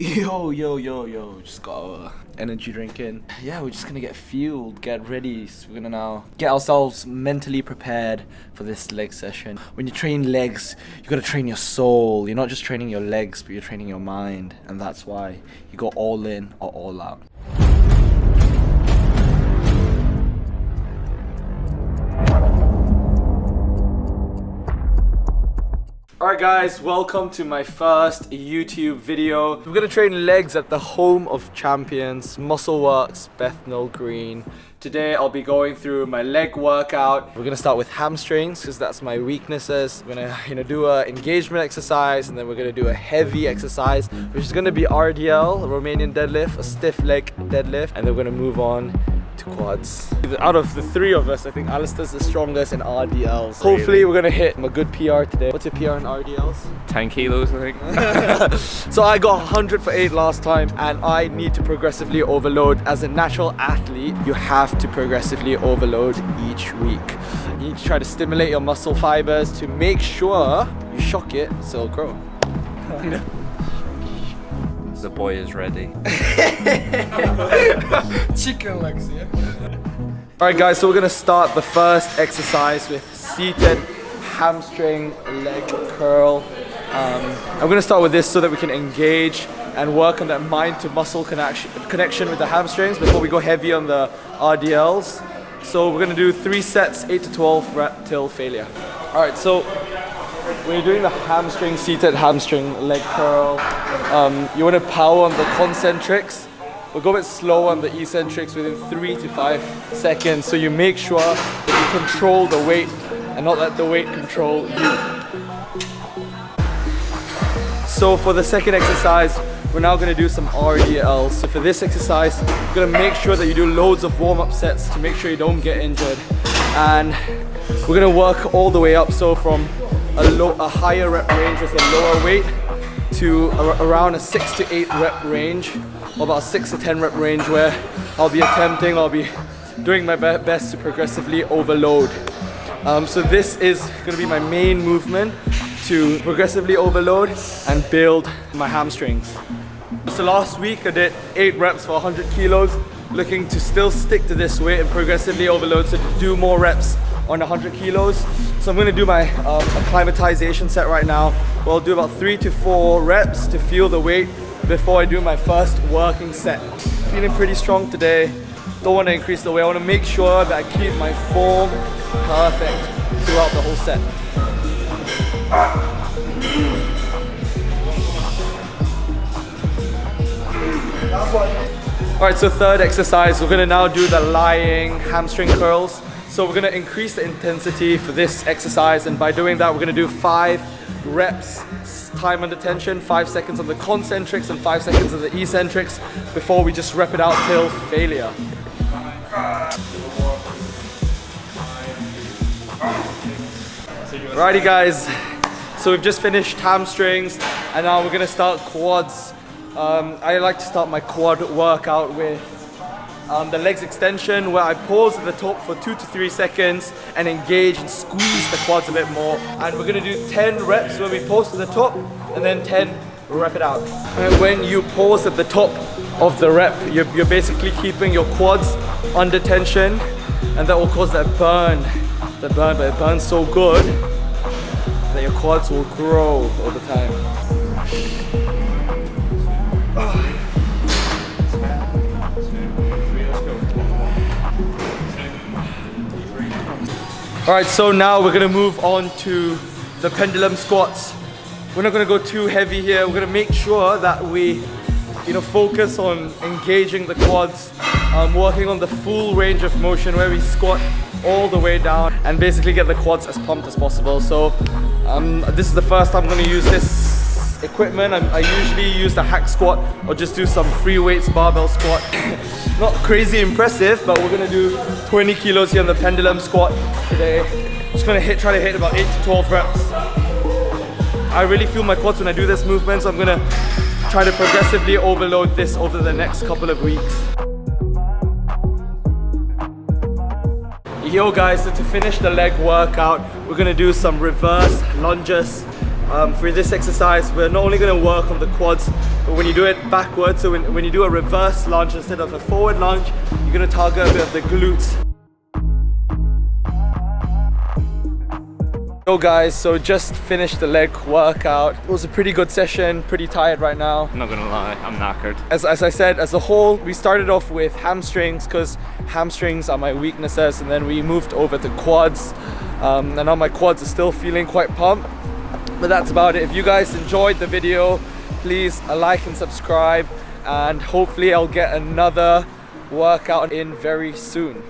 Yo, just got our energy drink in. Yeah, we're just gonna get fueled, get ready. So we're gonna now get ourselves mentally prepared for this leg session. When you train legs, you gotta train your soul. You're not just training your legs, but you're training your mind. And that's why you go all in or all out. Alright guys, welcome to my first YouTube video. We're gonna train legs at the home of champions, Muscleworks, Bethnal Green. Today I'll be going through my leg workout. We're gonna start with hamstrings because that's my weaknesses. We're gonna do a engagement exercise, and then we're gonna do a heavy exercise, which is gonna be RDL, Romanian Deadlift, a stiff leg deadlift, and then we're gonna move on to quads. Out of the three of us, I think Alistair's the strongest in RDLs. Hopefully we're gonna hit a good PR today. What's your PR in RDLs? 10 kilos, I think. So I got 100 for 8 last time, and I need to progressively overload. As a natural athlete, you have to progressively overload each week. You need to try to stimulate your muscle fibers to make sure you shock it so it'll grow. The boy is ready. Chicken legs, yeah. Alright guys, so we're gonna start the first exercise with seated hamstring leg curl. I'm gonna start with this so that we can engage and work on that mind to muscle connection with the hamstrings before we go heavy on the RDLs. So we're gonna do 3 sets, 8 to 12 rep till failure. Alright, so when you're doing the seated hamstring leg curl, you want to power on the concentrics, but go a bit slow on the eccentrics within 3 to 5 seconds, so you make sure that you control the weight and not let the weight control you. So for the second exercise, we're now going to do some RDLs. So for this exercise, you're going to make sure that you do loads of warm-up sets to make sure you don't get injured. And we're going to work all the way up, so from a higher rep range with a lower weight to around a 6 to 8 rep range, or about 6 to 10 rep range, where I'll be doing my best to progressively overload. So this is going to be my main movement, to progressively overload and build my hamstrings. So last week I did 8 reps for 100 kilos, looking to still stick to this weight and progressively overload, so to do more reps on 100 kilos. So I'm going to do my acclimatization set right now. Well, I'll do about 3 to 4 reps to feel the weight before I do my first working set. Feeling pretty strong today. Don't want to increase the weight. I want to make sure that I keep my form perfect throughout the whole set. Alright, so third exercise, we're going to now do the lying hamstring curls. So we're going to increase the intensity for this exercise, and by doing that we're going to do 5 reps, time under tension, 5 seconds on the concentrics and 5 seconds on the eccentrics before we just rep it out till failure. Alrighty guys, so we've just finished hamstrings and now we're going to start quads. I like to start my quad workout with the legs extension, where I pause at the top for 2 to 3 seconds and engage and squeeze the quads a bit more. And we're going to do 10 reps where we pause at the top and then 10 rep it out. And when you pause at the top of the rep, you're basically keeping your quads under tension, and that will cause that burn. But it burns so good that your quads will grow over time. Alright, so now we're going to move on to the pendulum squats. We're not going to go too heavy here. We're going to make sure that we focus on engaging the quads, working on the full range of motion, where we squat all the way down and basically get the quads as pumped as possible. So this is the first time I'm going to use this equipment. I usually use the hack squat or just do some free weights barbell squat. Not crazy impressive, but we're going to do 20 kilos here on the pendulum squat today. Just going to try to hit about 8 to 12 reps. I really feel my quads when I do this movement, so I'm going to try to progressively overload this over the next couple of weeks. Yo guys, so to finish the leg workout, we're going to do some reverse lunges For this exercise, we're not only going to work on the quads, but when you do it backwards, so when you do a reverse lunge instead of a forward lunge, you're going to target a bit of the glutes. Yo guys, so just finished the leg workout. It was a pretty good session, pretty tired right now. I'm not gonna lie, I'm knackered. As I said, as a whole, we started off with hamstrings because hamstrings are my weaknesses, and then we moved over to quads. And now my quads are still feeling quite pumped. But that's about it. If you guys enjoyed the video, please like and subscribe, and hopefully I'll get another workout in very soon.